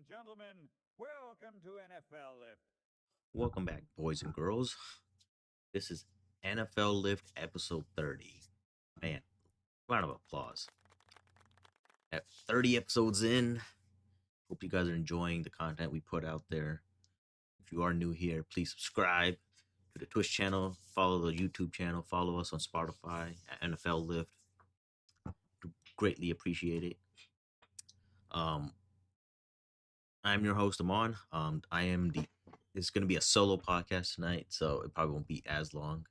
and gentlemen, welcome to NFL Lift. Welcome back, boys and girls. This is NFL Lift episode 30. Man, round of applause. At 30 episodes in, hope you guys are enjoying the content we put out there. If you are new here, please subscribe to the Twitch channel, follow the YouTube channel, follow us on Spotify at NFL Lift. Greatly appreciate it. Um, I'm your host, Amon. It's going to be a solo podcast tonight, so it probably won't be as long.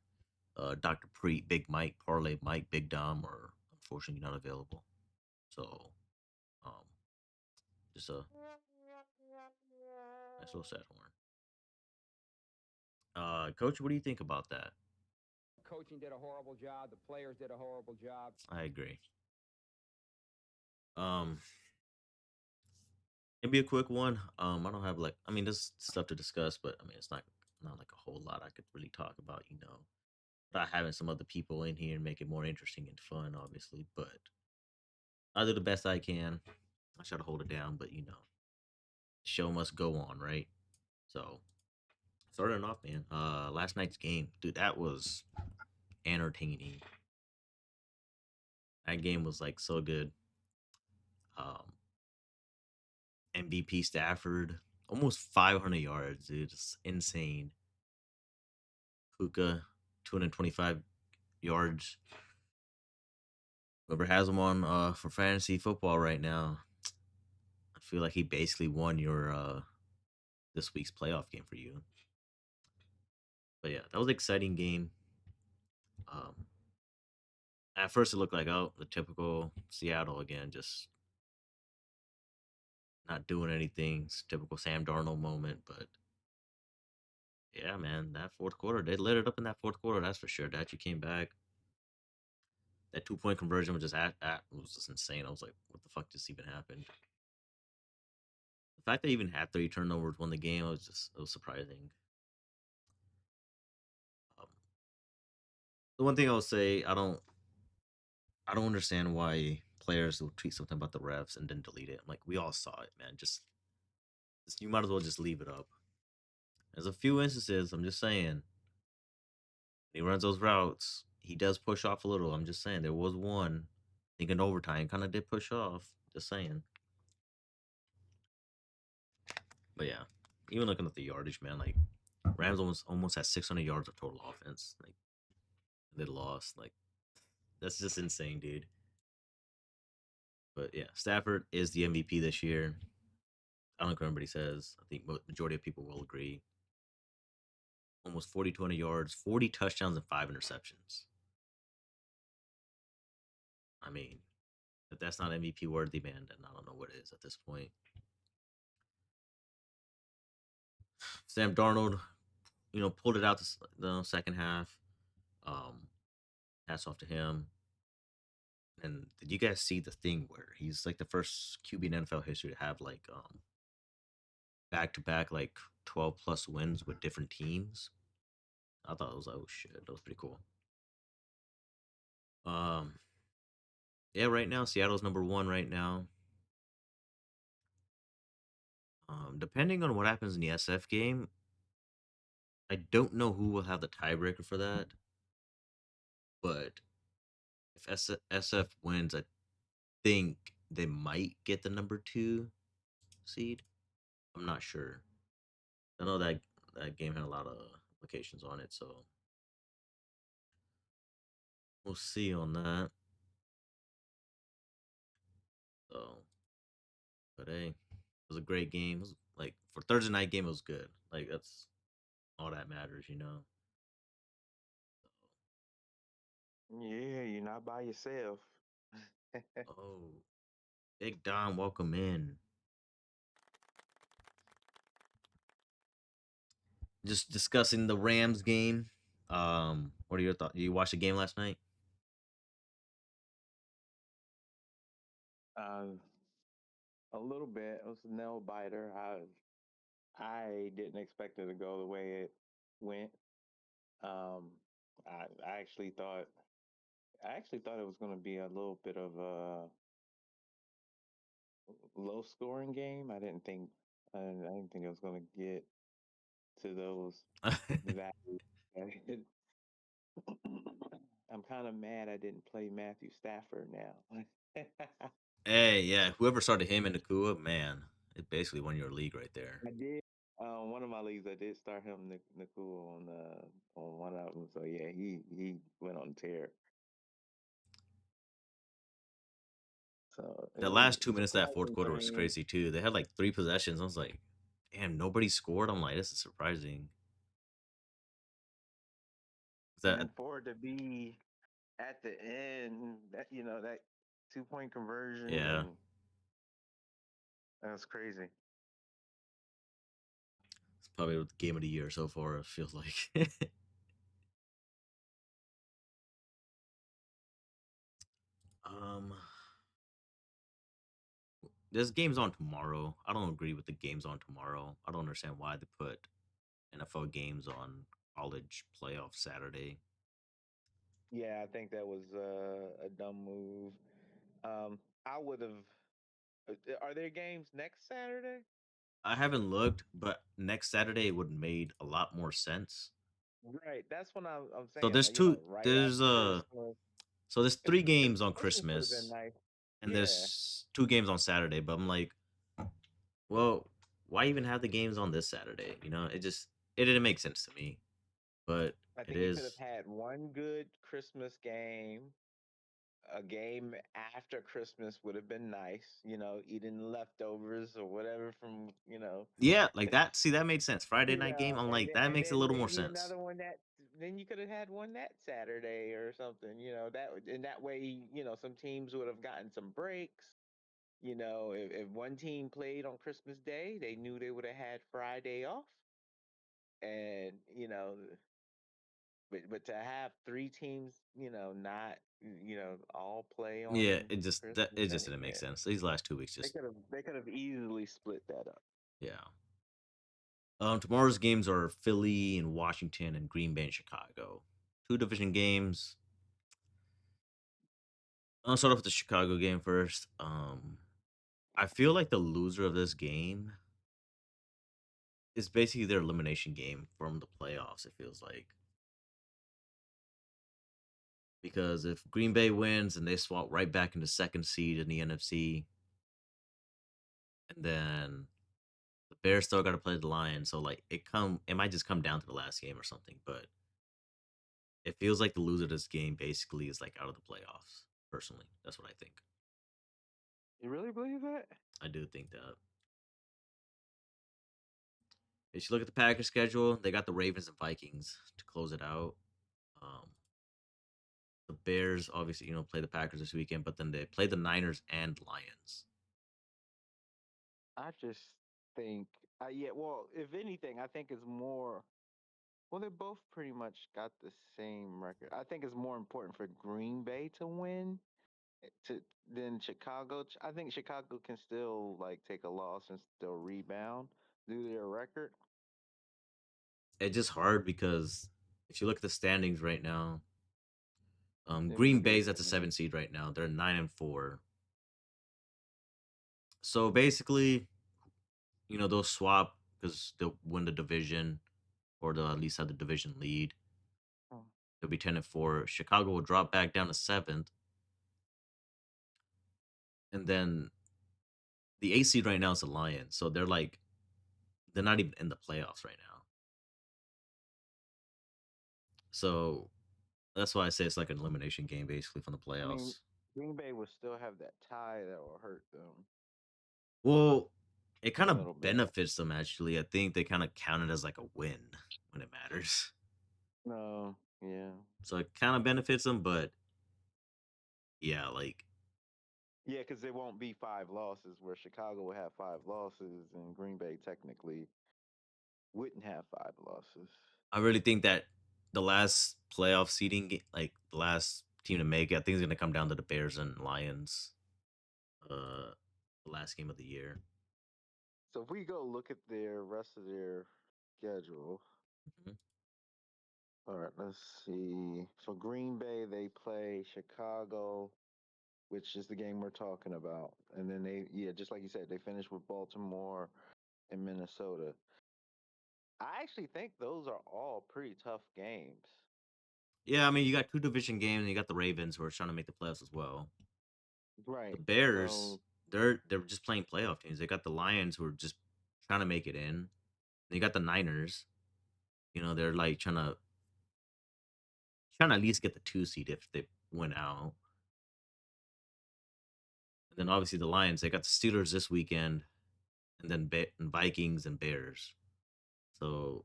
Dr. Pre, Big Mike, Parlay Mike, Big Dom are unfortunately not available. So, um, just a nice little sad horn. Coach, what do you think about that? Coaching did a horrible job. The players did a horrible job. I agree. Um, It'd be a quick one. I don't have there's stuff to discuss, but I mean, it's not like a whole lot I could really talk about, without having some other people in here and make it more interesting and fun, obviously. But I do the best I can. I try to hold it down, but show must go on, right? So starting off, man. Last night's game, dude, that was entertaining. That game was like so good. Um, MVP Stafford, almost 500 yards, dude, it's insane. Puka, 225 yards. Whoever has him on for fantasy football right now, I feel like he basically won your this week's playoff game for you. But yeah, that was an exciting game. Um, at first, it looked like, oh, the typical Seattle again, just not doing anything. It's typical Sam Darnold moment. But yeah, man, that fourth quarter, they lit it up in that fourth quarter. That's for sure. That you came back. That 2 point conversion was just was just insane. I was like, what the fuck just even happened? The fact they even had 3 turnovers won the game, it was surprising. Um, the one thing I will say, I don't understand why players will tweet something about the refs and then delete it. I'm like, we all saw it, man. You might as well just leave it up. There's a few instances. I'm just saying, he runs those routes. He does push off a little. I'm just saying, there was one. I think in overtime, kind of did push off. Just saying. But yeah, even looking at the yardage, man, like Rams almost had 600 yards of total offense. Like they lost. Like that's just insane, dude. But yeah, Stafford is the MVP this year. I don't care what everybody says. I think majority of people will agree. Almost 4,200 yards, 40 touchdowns, and 5 interceptions. I mean, if that's not MVP worthy, man, then I don't know what is at this point. Sam Darnold, pulled it out the second half. Um, Hats off to him. And did you guys see the thing where he's like the first QB in NFL history to have like back to back like 12 plus wins with different teams? I thought it was like, oh shit, that was pretty cool. Um, yeah, right now Seattle's number one right now. Depending on what happens in the SF game, I don't know who will have the tiebreaker for that. But if SF wins, I think they might get the number two seed. I'm not sure. I know that game had a lot of implications on it, so we'll see on that. So, but hey, it was a great game. It was, like for Thursday night game, it was good. Like that's all that matters. Yeah, you're not by yourself. Oh, Big Dom, welcome in. Just discussing the Rams game. What are your thoughts? You watched the game last night? Uh, a little bit. It was a nail biter. I didn't expect it to go the way it went. Um, I actually thought it was going to be a little bit of a low scoring game. I didn't think I didn't think I was gonna get to those values. I'm kind of mad I didn't play Matthew Stafford now. Hey, yeah, whoever started him in Nakua, man, it basically won your league right there. I did. One of my leagues, I did start him Nakua on one of them. So yeah, he went on tear. So it The was last 2 minutes of that fourth surprising quarter for was him. crazy too. They had like 3 possessions. I was like, damn, nobody scored. I'm like, this is surprising. And That then for it to be at the end, that that 2 point conversion, yeah, and that was crazy. it's probably the game of the year so far. It feels like. um, this game's on tomorrow. I don't agree with the games on tomorrow. I don't understand why they put NFL games on college playoff Saturday. Yeah, I think that was a dumb move. I would have. Are there games next Saturday? I haven't looked, but next Saturday it would have made a lot more sense. Right, that's what I'm So saying. there's Right after Christmas. so there's Because 3 games on Christmas would have been Christmas nice. and Yeah, there's 2 games on Saturday, but I'm like, well, why even have the games on this Saturday? It didn't make sense to me. But I it think you could have is. had one good Christmas game. A game after Christmas would have been nice. Eating leftovers or whatever from Yeah, like that. See, that made sense. Friday night game. I'm and like, that and makes a then little more maybe sense. another one that then you could have had one that Saturday or something. And that way, some teams would have gotten some breaks. If one team played on Christmas Day, they knew they would have had Friday off. And but to have three teams, not all play Yeah, on it Christmas, just and didn't make yeah, sense. These last 2 weeks just they could have easily split that up. yeah. Tomorrow's games are Philly and Washington and Green Bay and Chicago. 2 division games. I'll start off with the Chicago game first. I feel like the loser of this game is basically their elimination game from the playoffs. It feels like because if Green Bay wins and they swap right back into second seed in the NFC, and then the Bears still got to play the Lions, so like it might just come down to the last game or something. But it feels like the loser of this game basically is like out of the playoffs. Personally, that's what I think. You really believe that? I do think that. If you look at the Packers schedule, they got the Ravens and Vikings to close it out. Um, the Bears obviously play the Packers this weekend, but then they play the Niners and Lions. I just think, yeah. Well, if anything, I think it's more. Well, they both pretty much got the same record. I think it's more important for Green Bay to win to than Chicago. I think Chicago can still like take a loss and still rebound due to their record. It's just hard because if you look at the standings right now, Let me Green look at the Bay's at the standings. 7th seed right now. They're 9-4. So basically, they'll swap because they'll win the division or they'll at least have the division lead. Oh, They'll be 10-4. Chicago will drop back down to 7th. And then the 8th seed right now is the Lions. So they're not even in the playoffs right now. So that's why I say it's like an elimination game basically from the I mean, playoffs. Green Bay will still have that tie that will hurt them Well, it a kind of little bit. benefits them actually. I think they kind of count it as like a win when it matters. No, yeah. So it kind of benefits them, but yeah, like Yeah, because there won't be five losses where Chicago will have five losses and Green Bay technically wouldn't have five losses. I really think that the last playoff seeding, like the last team to make it, I think is going to come down to the Bears and Lions. The last game of the year. So if we go look at their rest of their schedule, Mhm. all right, let's see. So Green Bay, they play Chicago, which is the game we're talking about. And then just like you said, they finish with Baltimore in Minnesota. I actually think those are all pretty tough games. Yeah, I mean, you got two division games, and you got the Ravens who are trying to make the playoffs as well. The Right. Bears, So they're just playing playoff teams. They got the Lions who are just trying to make it in. They got the Niners. You know, they're like trying to at least get the 2 seed if they win out. And then obviously the Lions, they got the Steelers this weekend, and then and Vikings and Bears. So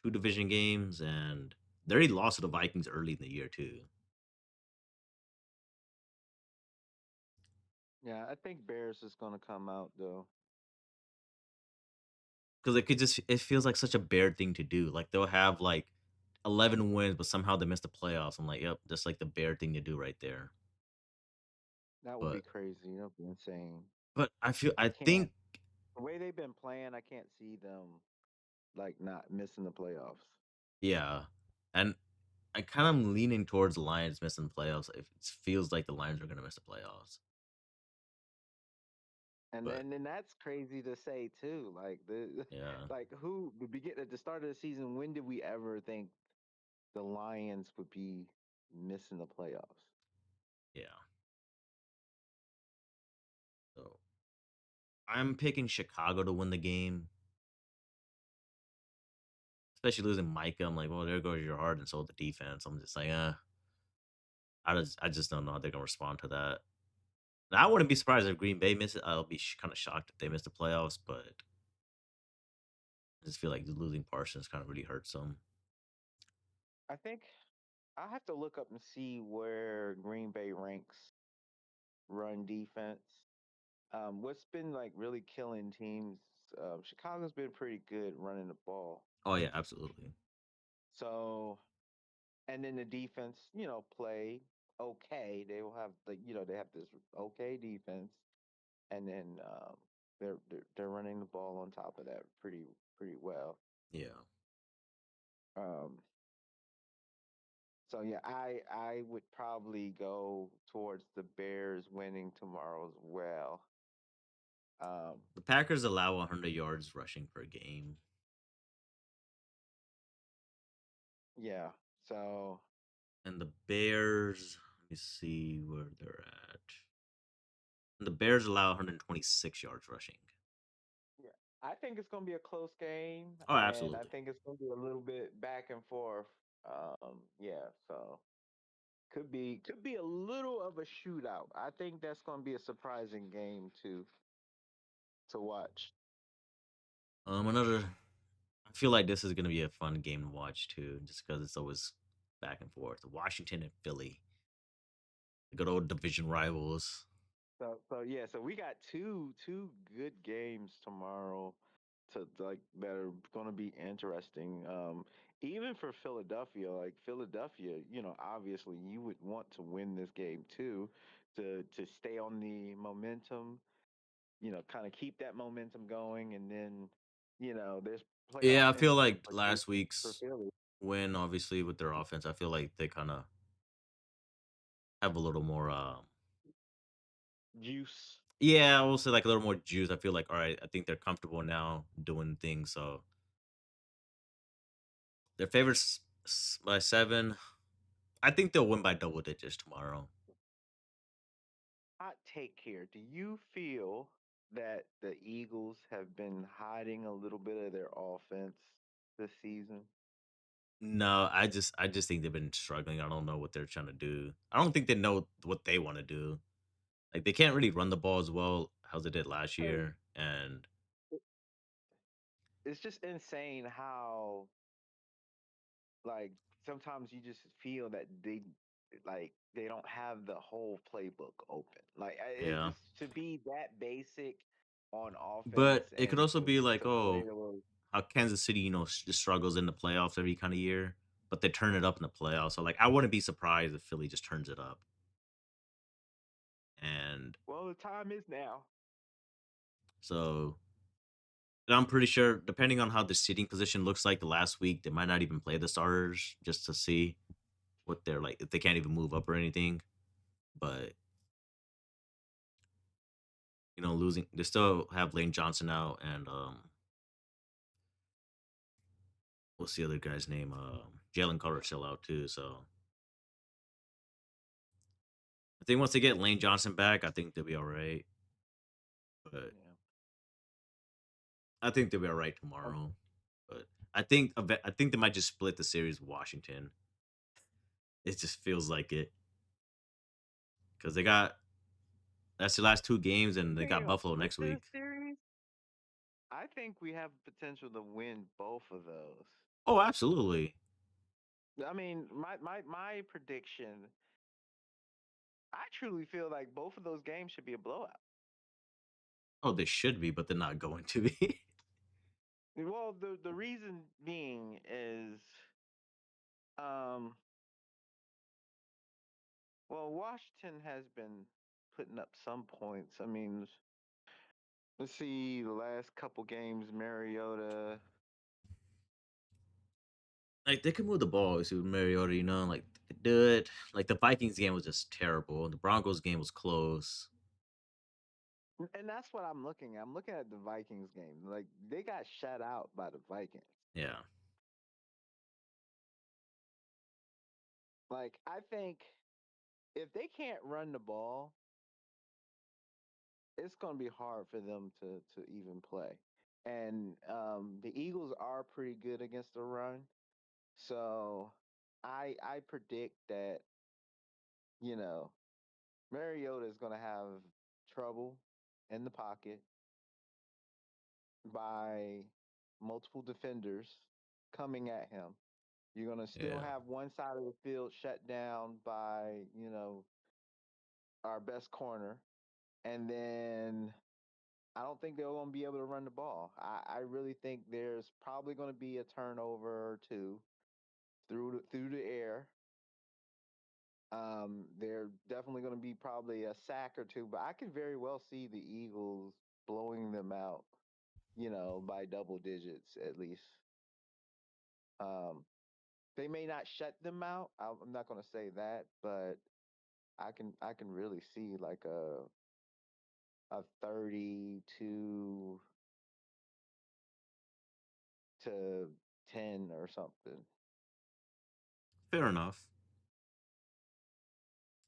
two division games, and they already lost to the Vikings early in the year too. yeah, I think Bears is gonna come out though. Because it feels like such a Bear thing to do. Like they'll have like 11 wins, but somehow they miss the playoffs. I'm like, yep, that's like the Bear thing to do right there. That would be But crazy. That would be insane. I I can't. think The way they've been playing, I can't see them like not missing the playoffs. yeah, and I kind of am leaning towards the Lions missing the playoffs. If it feels like the Lions are gonna miss the playoffs, but And then that's crazy to say too. Like the yeah, like who would begin at the start of the season? When did we ever think the Lions would be missing the playoffs? yeah. So I'm picking Chicago to win the game, especially losing Micah. I'm like, well, there goes your heart, and so the defense. I'm just like, I just don't know how they're gonna respond to that. I wouldn't be surprised if Green Bay misses. I'll be kind of shocked if they miss the playoffs, but I just feel like losing Parsons kind of really hurts them. I think I have to look up and see where Green Bay ranks run defense. What's been like really killing teams? Chicago's been pretty good running the ball. Oh yeah, absolutely. So, and then the defense, play okay. They will have they have this okay defense, and then they're running the ball on top of that pretty well. Yeah. Um, so yeah, I would probably go towards the Bears winning tomorrow as well. Um, The Packers allow 100 yards rushing per game. yeah. So And the Bears, let me see where they're at. And the Bears allow 126 yards rushing. yeah, I think it's gonna be a close game, Oh, and I absolutely. think it's gonna be a little bit back and forth. Yeah. So could be a little of a shootout. I think that's gonna be a surprising game to watch. Another. I feel like this is gonna be a fun game to watch too, just because it's always back and forth. Washington and Philly, the good old division rivals. So yeah, so we got two good games tomorrow to like that are going to be interesting. Even for Philadelphia, like Philadelphia, obviously you would want to win this game too, to stay on the momentum, kind of keep that momentum going, and then there's playoff Yeah, I feel like last implications for week's Philly. win, obviously with their offense, I feel like they kind of have a little more. Juice. Yeah, I will say like a little more juice. I feel like all right. I think they're comfortable now doing things. So their favorites by 7. I think they'll win by double digits tomorrow. Hot take here. Do you feel that the Eagles have been hiding a little bit of their offense this season? No, I just think they've been struggling. I don't know what they're trying to do. I don't think they know what they want to do. Like they can't really run the ball as well as they did last Hey, year. And it- It's just insane how like sometimes you just feel that they don't have the whole playbook open. Like yeah, it's to be that basic on offense but it could and also to be like, to play oh, the way. how Kansas City, just struggles in the playoffs every kind of year, but they turn it up in the playoffs. So like, I wouldn't be surprised if Philly just turns it up. And Well, the time is now. so and I'm pretty sure, depending on how the seating position looks like the last week, they might not even play the starters just to see what they're like, if they can't even move up or anything. But losing. They still have Lane Johnson out, and what's the other guy's name? Jalen Carter still out too. So I think once they get Lane Johnson back, I think they'll be all right. But Yeah. I think they'll be all right Oh, tomorrow. But I think they might just split the series with Washington. It just feels like it because they got that's the last two games, and you they think got they're gonna Buffalo split next this week. series? I think we have potential to win both of those. Oh, absolutely. I mean, my prediction. I truly feel like both of those games should be a blowout. Oh, they should be, but they're not going to be. Well, the reason being is, um, well, Washington has been putting up some points. I mean, let's see the last couple games, Mariota. Like they can move the ball with Mariota, like they could do it. Like the Vikings game was just terrible. The Broncos game was close. And that's what I'm looking at. I'm looking at the Vikings game. Like they got shut out by the Vikings. Yeah. Like I think if they can't run the ball, it's going to be hard for them to even play. And the Eagles are pretty good against the run. So I predict that, you know, Mariota is going to have trouble in the pocket by multiple defenders coming at him. You're going to still Yeah. have one side of the field shut down by, our best corner. And then I don't think they're going to be able to run the ball. I really think there's probably going to be a turnover or two through the air. There definitely going to be probably a sack or two, but I could very well see the Eagles blowing them out, by double digits at least. Um, they may not shut them out. I'm not going to say that, but I can really see like a 32-10 or something. Fair enough.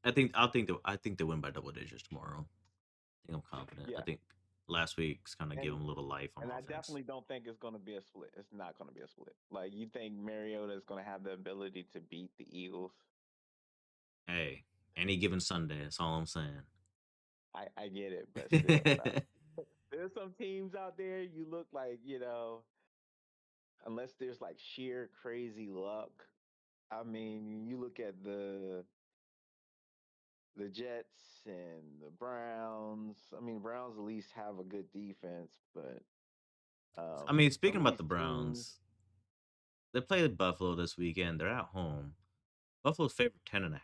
I think they win by double digits tomorrow. I think I'm confident. I Yeah, think last week's kind of give and them a little life on and I offense. definitely don't think it's going to be a split. It's not going to be a split. Like you think Mariota is going to have the ability to beat the Eagles? Hey, any given Sunday, that's all I'm saying. I get it, but still, there's some teams out there. You look like unless there's like sheer crazy luck. I mean, you look at the Jets and the Browns. I mean, Browns at least have a good defense, but I mean, some speaking of about these the teams. Browns, they play Buffalo this weekend. They're at home. Buffalo's favorite 10.5.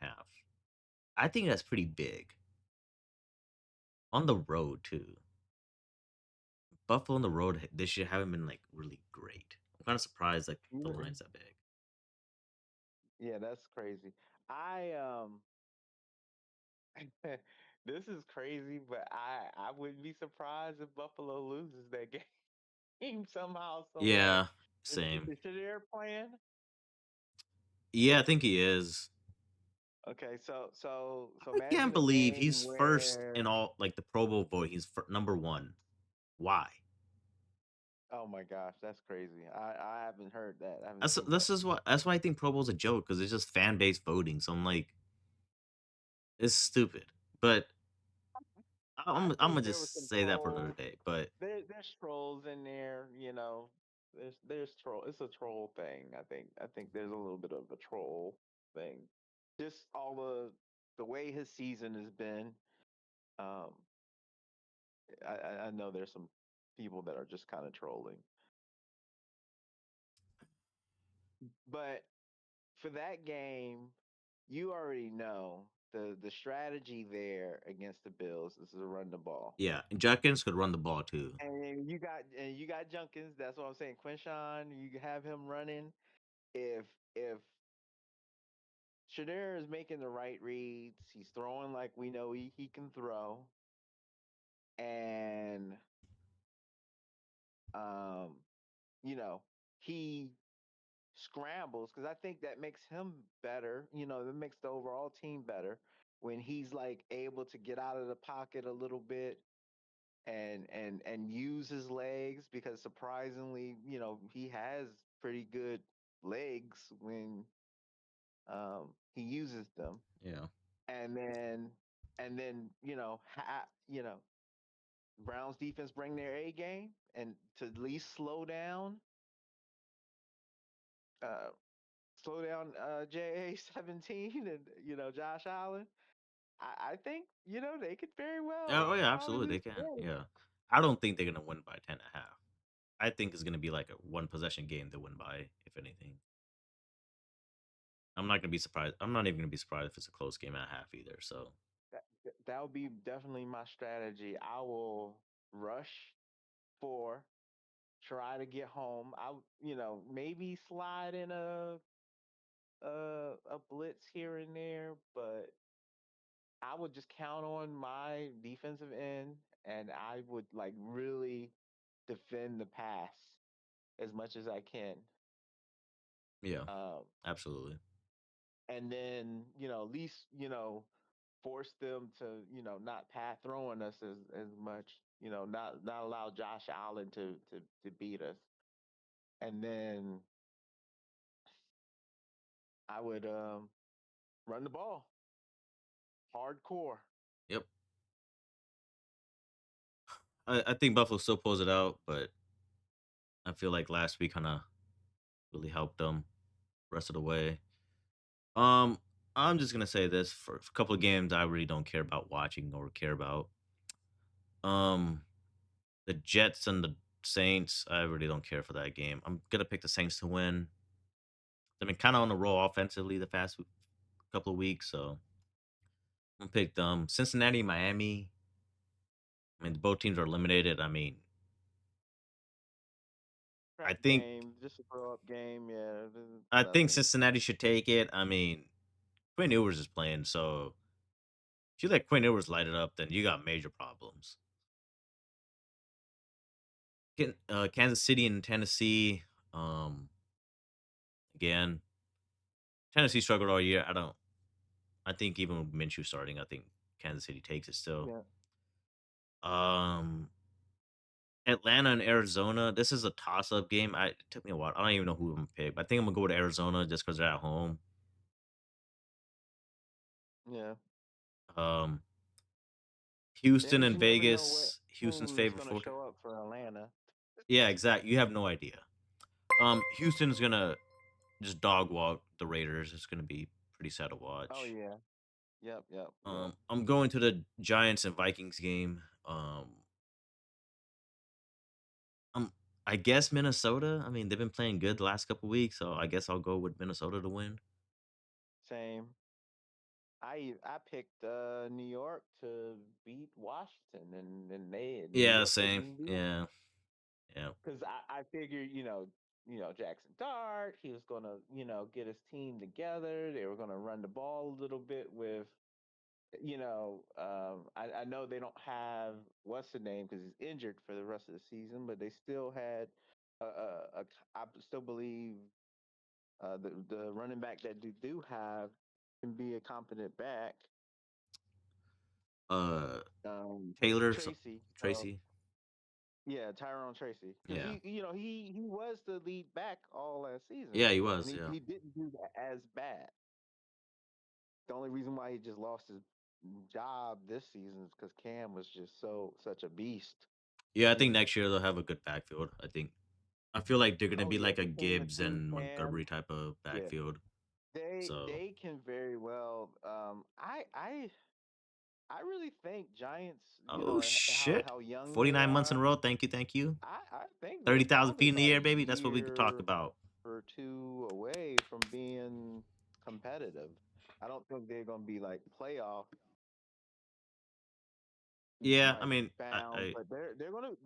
I think that's pretty big. On the road too. Buffalo on the road this year haven't been like really great. I'm kind of surprised like the Yeah, line's that big. yeah, that's crazy. I this is crazy, but I wouldn't be surprised if Buffalo loses that game somehow, some way. Yeah, same. Is Shadir playing? Yeah, I think he is. Okay, so I can't imagine a believe game he's first in where, all like the Pro Bowl vote. He's number one. Why? oh my gosh, that's crazy. I haven't heard that. I haven't That's seen that. this is what that's why I think Pro Bowl's a joke because it's just fan base voting. So I'm like, it's stupid. But I I'm think gonna there was just some say that for another trolls. day. But There's trolls in there. There's troll. It's a troll thing. I think there's a little bit of a troll thing. Just all the way his season has been. Um, I know there's some people that are just kind of trolling, but for that game, you already know the strategy there against the Bills is to run the ball. yeah, and Judkins could run the ball too. And you got Junkins. That's what I'm saying. Quinshawn, you have him running. If Shadir is making the right reads, he's throwing like we know he can throw. and um, you know, he scrambles because I think that makes him better. That makes the overall team better when he's like able to get out of the pocket a little bit and use his legs because surprisingly, he has pretty good legs when he uses them. Yeah. And then Browns defense bring their A game and to at least uh JA 17 and Josh Allen. I think they could very Oh well yeah, probably absolutely lose they can. the game. Yeah. I don't think they're gonna win by 10.5. I think it's gonna be like a one possession game to win by, if anything. I'm not gonna be surprised. I'm not even gonna be surprised if it's a close game at half either. So That would be definitely my strategy. I will rush 4, try to get home. Maybe slide in a blitz here and there, but I would just count on my defensive end, and I would like really defend the pass as much as I can. yeah, Um, absolutely. and then at least force them to not pat throwing us as much. Not allow Josh Allen to beat us. And then I would run the ball hardcore. Yep. I think Buffalo still pulls it out, but I feel like last week kind of really helped them rest of the way. Um, I'm just gonna say this for a couple of games I really don't care about watching or care about. Um, the Jets and the Saints, I really don't care for that game. I'm gonna pick the Saints to win. They've been kind of on the roll offensively the past couple of weeks, so I'm gonna pick them. Cincinnati, Miami. I mean, both teams are eliminated. I mean, I Crap think game, just a throw up game. Yeah, I think nothing. Cincinnati should take it. I mean, Quinn Ewers is playing, so if you let Quinn Ewers light it up, then you got major problems. Kansas City and Tennessee. Um, again, Tennessee struggled all year. I don't. I think even with Minshew starting, I think Kansas City takes it still. Yeah, Um, Atlanta and Arizona. This is a toss-up game. It took me a while. I don't even know who I'm gonna pick. But I think I'm gonna go with Arizona just because they're at home. yeah. Um, Then Houston and you never know what Vegas. Houston's who's favorite gonna for. show up for Atlanta. Yeah, exactly. You have no idea. Houston's gonna just dog walk the Raiders. It's gonna be pretty sad to Oh watch. yeah. Yep. Yep. Yep. I'm going to the Giants and Vikings game. Um, I guess Minnesota. I mean, they've been playing good the last couple weeks, so I guess I'll go with Minnesota to win. Same. I picked New York to beat Washington, and New Yeah, York they same. didn't do that Yeah, yeah. because I figured Jackson Dart he was gonna get his team together. They were gonna run the ball a little bit with I know they don't have what's the name because he's injured for the rest of the season, but they still had I still believe the running back that they do have can be a competent back. Uh, Um, Taylor, Tracy. Tracy. Yeah, Tyrone Tracy, because Yeah, he was the lead back all last season, yeah, he and was. he, Yeah, he didn't do that as bad. The only reason why he just lost his job this season is because Cam was just such a beast. yeah. I You think know. next year they'll have a good backfield. I feel like they're gonna Oh be yeah, like a between the Gibbs two and Cam, Montgomery type of yeah, backfield. they So, they can very well. I really think Giants. oh shit, How young they 49 months in are. a row. Thank you, thank you. I think they're 30,000 probably feet in the about a air, baby. That's what we could talk year about. or two away from being competitive. I don't think they're going to be like playoff Yeah, I like mean, bound, but they're going to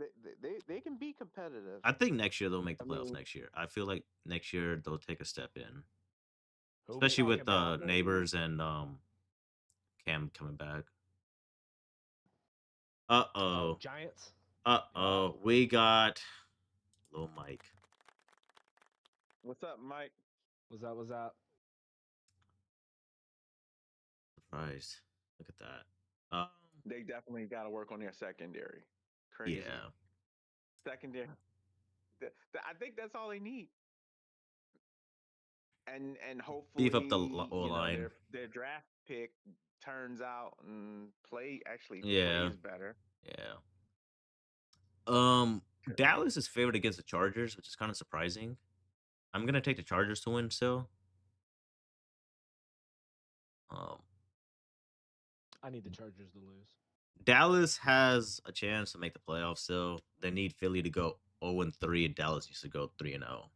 they can be competitive. I think next year they'll make the I playoffs mean, next year. I feel like next year they'll take a step in, Who we especially talking with about? maybe neighbors and Cam coming back. Uh Oh, oh. Giants. We got little Mike. What's up, Mike? Was that? Surprised. Look at that. They definitely got to work on their secondary. Crazy. Yeah. Secondary. I think that's all they need. And hopefully, Beef up the O line. their draft pick turns out and actually Yeah. plays better. Yeah. Dallas is favored against the Chargers, which is kind of surprising. I'm gonna take the Chargers to win still. I need the Chargers to lose. Dallas has a chance to make the playoffs still. They need Philly to go 0-3, and Dallas needs to go 3-0.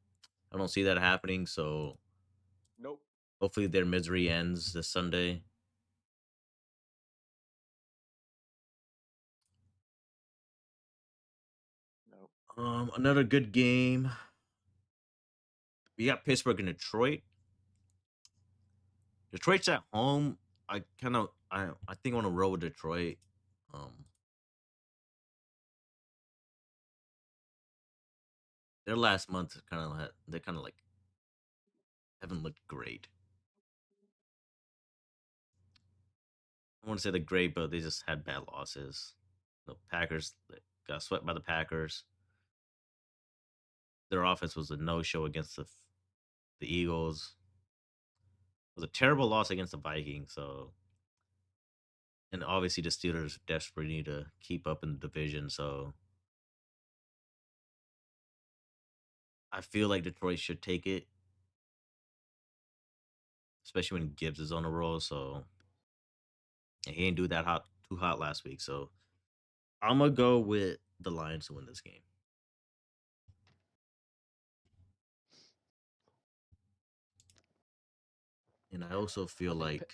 I don't see that happening, so Nope. hopefully their misery ends this Sunday. Nope. Another good game. We got Pittsburgh and Detroit. Detroit's at home. I think I want to roll with Detroit. Their last month they kind of like haven't looked great. I want to say they're great, but they just had bad losses. The Packers got swept by the Packers. Their offense was a no-show against the Eagles. It was a terrible loss against the Vikings. So, and obviously the Steelers desperately need to keep up in the division. So, I feel like Detroit should take it, especially when Gibbs is on the roll. So, and he ain't do that too hot last week. So, I'm gonna go with the Lions to win this game. And I also feel I like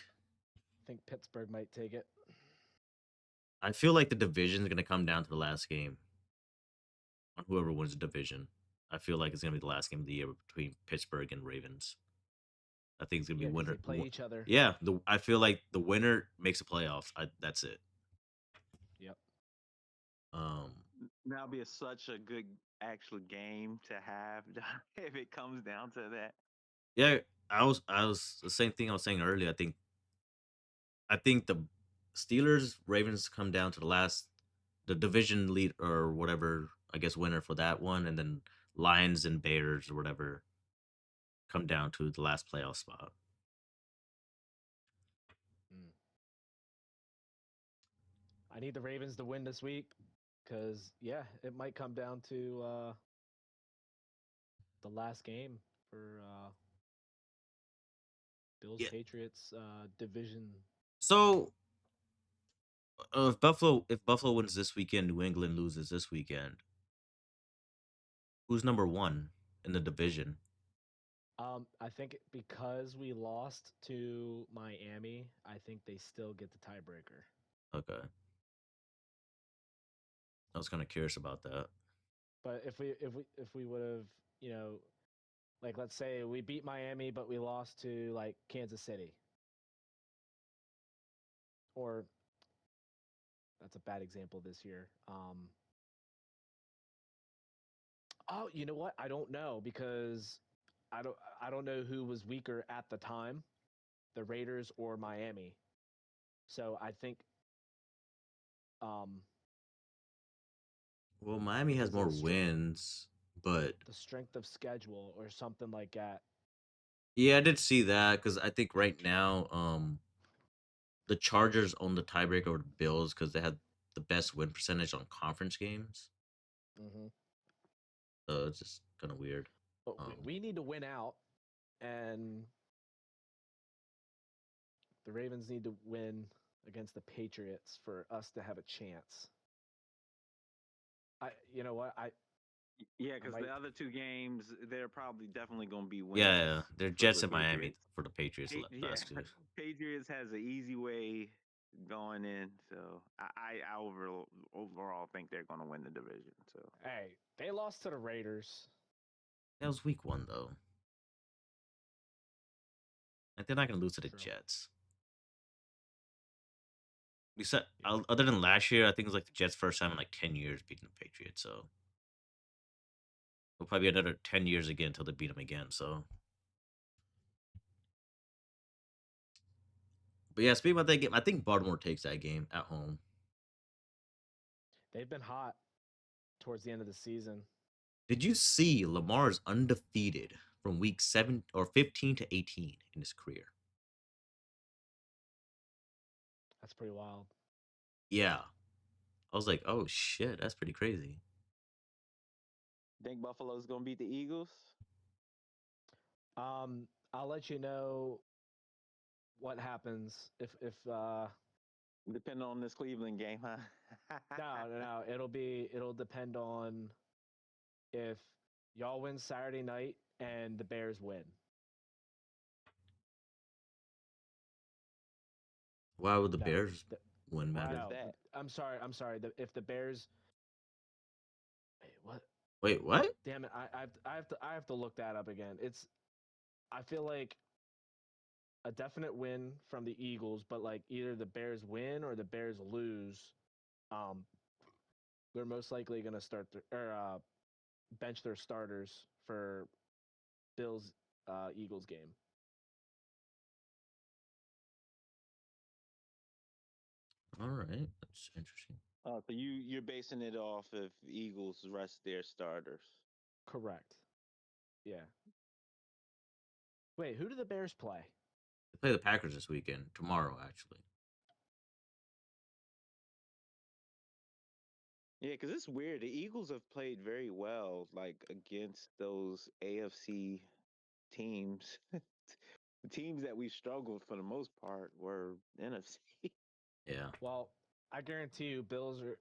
think Pittsburgh might take it. the division is gonna come down to the last game on whoever wins the division. I feel like it's gonna be the last game of the year between Pittsburgh and Ravens. I think it's gonna be 'Cause winner. they play each other. Yeah, I feel like the winner makes the playoffs. That's it. Yep. That'll be such a good actual game to have if it comes down to that. Yeah, I was the same thing I was saying earlier. I think the Steelers Ravens come down to the division lead or whatever, I guess winner for that one, and then Lions and Bears or whatever come down to the last playoff spot. I need the Ravens to win this week because it might come down to the last game for Bills Patriots division. So if Buffalo wins this weekend, New England loses this weekend. Who's number one in the division? I think because we lost to Miami, I think they still get the tiebreaker. Okay. I was kind of curious about that. But if we would have, like let's say we beat Miami but we lost to like Kansas City. Or that's a bad example this year. Oh, you know what? I don't know because I don't know who was weaker at the time, the Raiders or Miami. So I think well, Miami has more wins, but the strength of schedule or something like that. Yeah, I did see that because I think right now, the Chargers own the tiebreaker over the Bills because they had the best win percentage on conference games. Mm-hmm. So it's just kind of weird. But we need to win out, and the Ravens need to win against the Patriots for us to have a chance. You know what? Yeah, because the other two games, they're probably definitely going to be wins. Yeah, they're Jets and Miami for the Patriots. Last two. Patriots has an easy way going in, so I overall think they're going to win the division. So hey, they lost to the Raiders. That was week 1 though. Like they're not going to lose to the Jets. Except other than last year, I think it was like the Jets' first time in like 10 years beating the Patriots. So it'll probably be another 10 years again until they beat them again. So, but yeah, speaking about that game, I think Baltimore takes that game at home. They've been hot towards the end of the season. Did you see Lamar's undefeated from week 7 or 15 to 18 in his career? That's pretty wild. Yeah. I was like, oh shit, that's pretty crazy. Think Buffalo's gonna beat the Eagles? I'll let you know what happens if Depending on this Cleveland game, huh? no. It'll depend on if y'all win Saturday night and the Bears win. Why would the No, Bears win, why man? is No, that? I'm sorry. If the Bears, wait, what? Wait, what? Damn it! I have to look that up again. I feel like a definite win from the Eagles, but like either the Bears win or the Bears lose. Um, they're most likely going to start bench their starters for Bills Eagles game. All right, that's interesting. So you're basing it off if Eagles rest their starters. Correct. Yeah. Wait, who do the Bears play? They play the Packers this weekend, tomorrow actually. Yeah, because it's weird. The Eagles have played very well, like against those AFC teams. The teams that we struggled for the most part were NFC. Yeah. Well, I guarantee you, Bills are,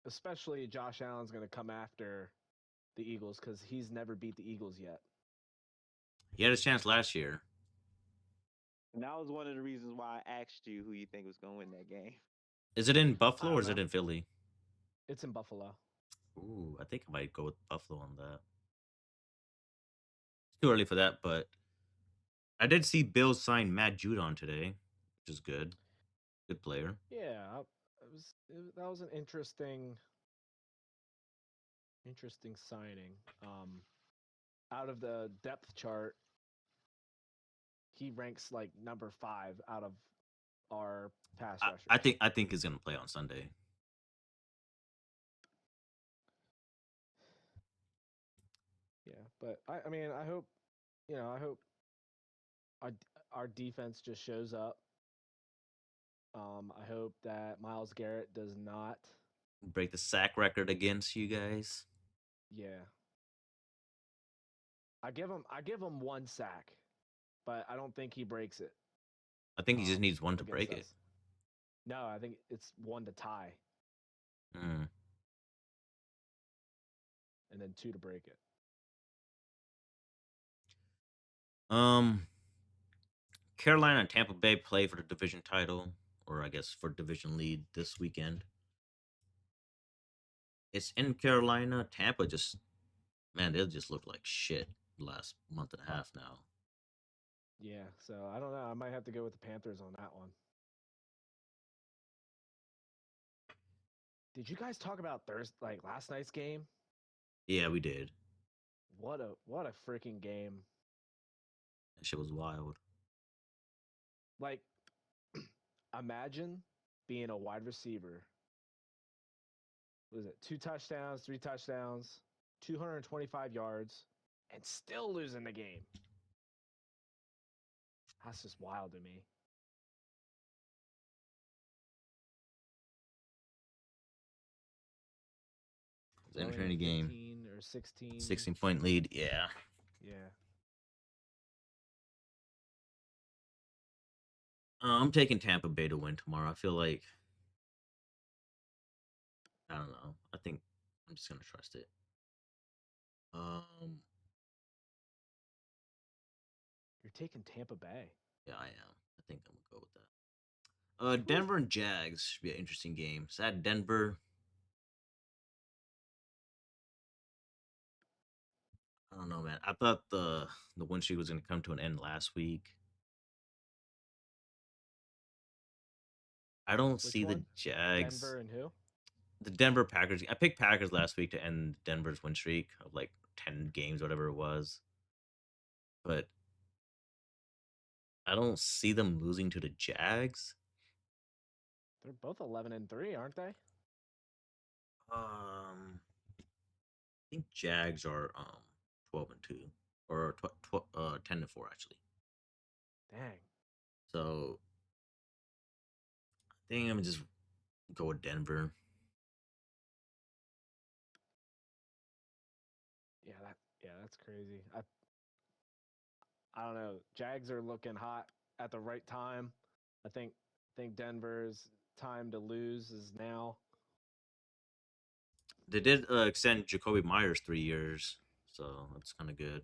especially Josh Allen's going to come after the Eagles because he's never beat the Eagles yet. He had his chance last year. And that was one of the reasons why I asked you who you think was going to win that game. Is it in I Buffalo or don't is it know. in Philly? It's in Buffalo. Ooh, I think I might go with Buffalo on that. It's too early for that, but I did see Bills sign Matt Judon today, which is good. Good player. Yeah, that was an interesting signing. Out of the depth chart, he ranks like number 5 out of our pass rushers. I think he's gonna play on Sunday. Yeah, but I mean, I hope our our defense just shows up. I hope that Miles Garrett does not. Break the sack record against you guys. Yeah, I give him 1 sack, but I don't think he breaks it. I think he just needs one to against break it. us. No, I think it's 1 to tie, Mm. and then 2 to break it. Carolina and Tampa Bay play for the division title, or I guess for division lead this weekend. It's in Carolina. Tampa just, man, they just look like shit the last month and a half now. Yeah, so I don't know. I might have to go with the Panthers on that one. Did you guys talk about last night's game? Yeah, we did. What a freaking game. That shit was wild. Like, imagine being a wide receiver. What is it? 2 touchdowns, 3 touchdowns, 225 yards, and still losing the game. That's just wild to me. It was an entertaining game. 15 or 16. 16-point lead. Yeah. Yeah. I'm taking Tampa Bay to win tomorrow. I feel like, I don't know. I think I'm just gonna trust it. You're taking Tampa Bay. Yeah, I am. I think I'm gonna go with that. Denver and Jags should be an interesting game. It's at Denver. I don't know, man. I thought the win streak was gonna come to an end last week. I don't Which see the one? Jags. Denver and who? The Denver Packers. I picked Packers last week to end Denver's win streak of like 10 games, whatever it was. But I don't see them losing to the Jags. They're both 11-3, aren't they? I think Jags are 12-2 or 10-4 actually. Dang. So I think I'm gonna just go with Denver. Yeah, that's crazy. I don't know. Jags are looking hot at the right time. I think Denver's time to lose is now. They did extend Jacoby Myers 3 years, so that's kind of good.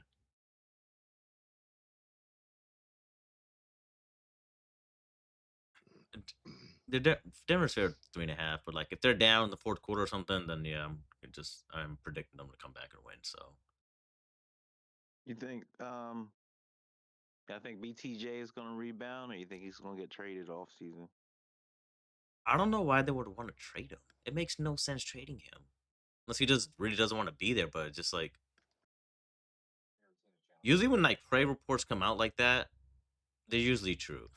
Denver's fair 3.5, but like if they're down in the fourth quarter or something, then yeah, I'm predicting them to come back and win. So You think I think BTJ is going to rebound, or you think he's going to get traded off season? I don't know why they would want to trade him. It makes no sense trading him unless he just really doesn't want to be there. But just like usually when like trade reports come out like that, they're usually true.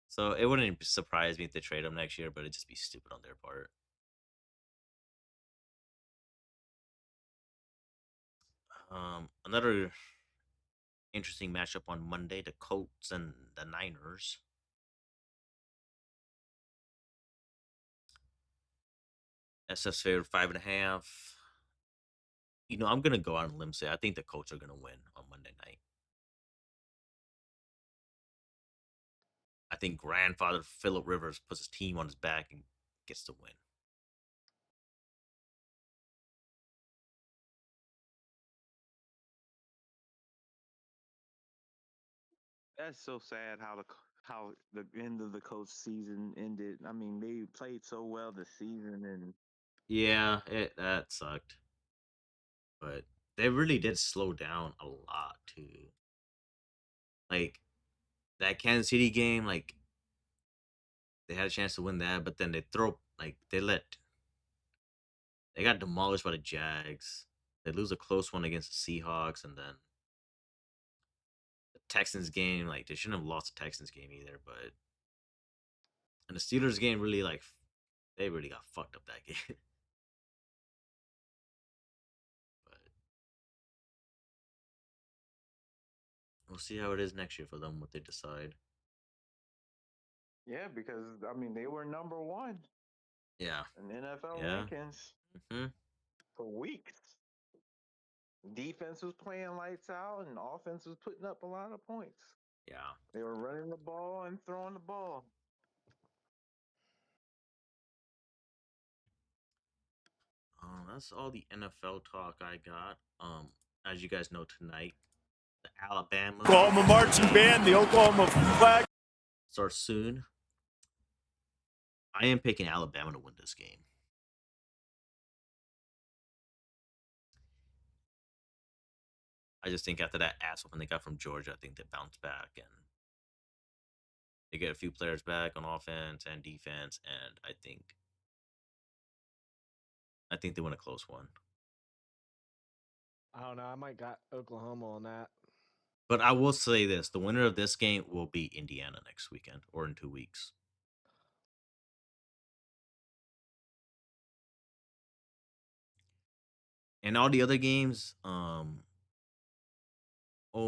So it wouldn't surprise me if they trade him next year, but it'd just be stupid on their part. Another interesting matchup on Monday: the Colts and the Niners. SS favored 5.5. I'm gonna go out on a limb say I think the Colts are gonna win on Monday night. I think grandfather Philip Rivers puts his team on his back and gets the win. That's so sad how the end of the coach season ended. I mean, they played so well this season, and Yeah, that sucked. But they really did slow down a lot too. Like that Kansas City game, like they had a chance to win that, but then they got demolished by the Jags. They lose a close one against the Seahawks, and then the Texans game, like they shouldn't have lost the Texans game either, but and the Steelers game really they really got fucked up that game. But we'll see how it is next year for them, what they decide. yeah, because I mean they were number one Yeah. in NFL Yeah. rankings hmm for weeks. Defense was playing lights out, and offense was putting up a lot of points. Yeah. They were running the ball and throwing the ball. That's all the NFL talk I got. As you guys know, tonight the Alabama Oklahoma marching band, the Oklahoma flag starts soon. I am picking Alabama to win this game. I just think after that ass whooping they got from Georgia, I think they bounce back and they get a few players back on offense and defense, and I think they win a close one. I don't know. I might got Oklahoma on that. But I will say this: the winner of this game will be Indiana next weekend or in 2 weeks. And all the other games, Ole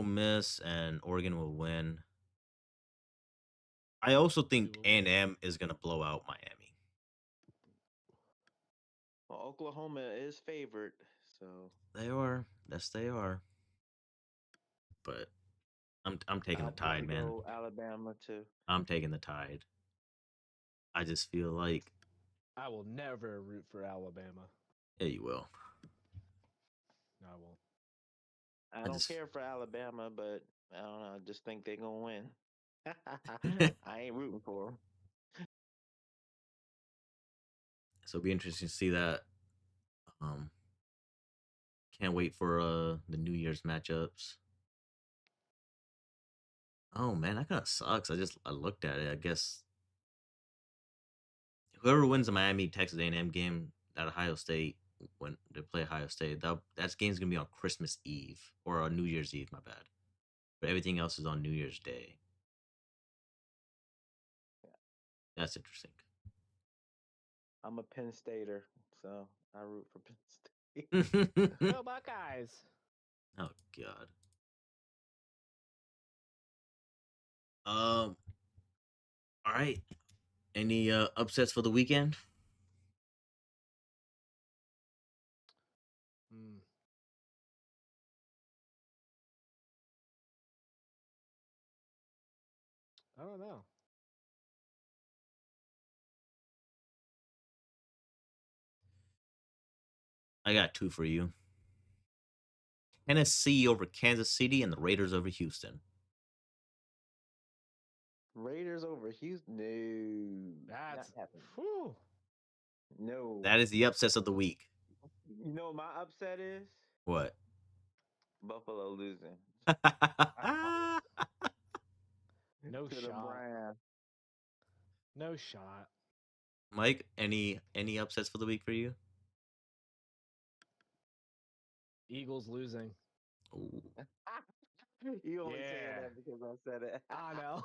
Miss and Oregon will win. I also think A&M is gonna blow out Miami. Well, Oklahoma is favored, so They are. Yes, they are. But I'm taking the I'll Tide, probably man. go Alabama too. I'm taking the Tide. I just feel like I will never root for Alabama. yeah, you will. No, I won't. I I don't just- care for Alabama, but I don't know. I just think they're gonna win. I ain't rooting for them. So it'll be interesting to see that. Can't wait for the New Year's matchups. Oh man, that kind of sucks. I looked at it. I guess whoever wins the Miami Texas A&M game at Ohio State when they play Ohio State, that game's gonna be on Christmas Eve or on New Year's Eve. My bad, but everything else is on New Year's Day. That's interesting. I'm a Penn Stater, so I root for Penn State. Go Buckeyes. Oh God. All right. Any upsets for the weekend? Hmm. I don't know. I got two for you. Tennessee over Kansas City and the Raiders over Houston. Raiders over Houston? No, That's not happening. whew. No. That is the upsets of the week. You know what my upset is? What? Buffalo losing No to the shot. Browns. No shot. Mike, any upsets for the week for you? Eagles losing. Ooh. You only saying Yeah. that because I said it. I know.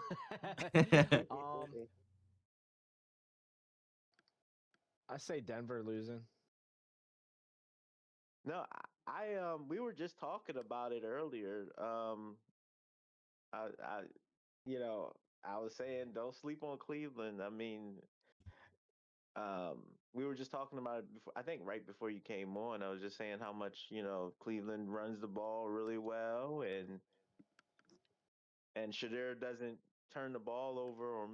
I say Denver losing. No, we were just talking about it earlier. I you know, I was saying don't sleep on Cleveland. I mean, we were just talking about it before, I think right before you came on. I was just saying how much, Cleveland runs the ball really well, and Shadir doesn't turn the ball over or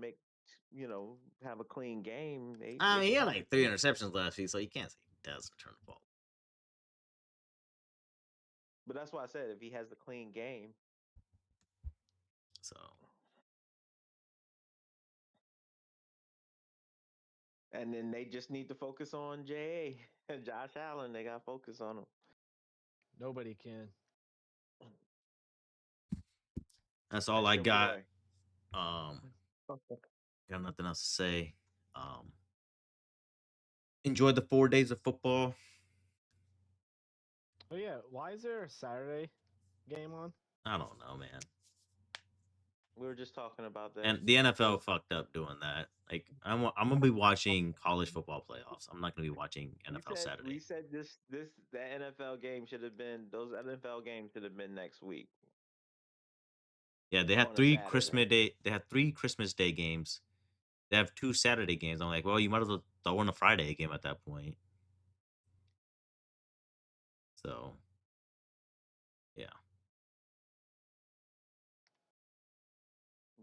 have a clean game. I They mean, could he had probably like 3 win. interceptions last week, so you can't say he does return the ball. But that's why I said if he has the clean game. So And then they just need to focus on J.A. and Josh Allen. They got to focus on him. Nobody can. that's all That's I your got. boy. Got nothing else to say. Enjoy the 4 days of football. Oh yeah, why is there a Saturday game on? I don't know, man. We were just talking about that. And the NFL fucked up doing that. Like, I'm gonna be watching college football playoffs. I'm not gonna be watching NFL We Saturday. said the NFL game should have been, those NFL games should have been next week. Yeah, they On had a three Saturday. Christmas Day. They had 3 Christmas Day games. They have 2 Saturday games. I'm like, well, you might as well throw in a Friday game at that point. So, yeah.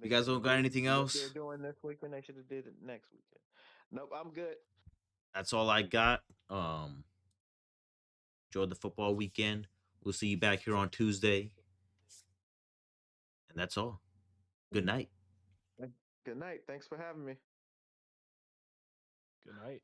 You guys don't got anything What else? they're doing this weekend, they should have did it next weekend. Nope, I'm good. That's all I got. Enjoy the football weekend. We'll see you back here on Tuesday. And that's all. Good night. Good night. Thanks for having me. Good night.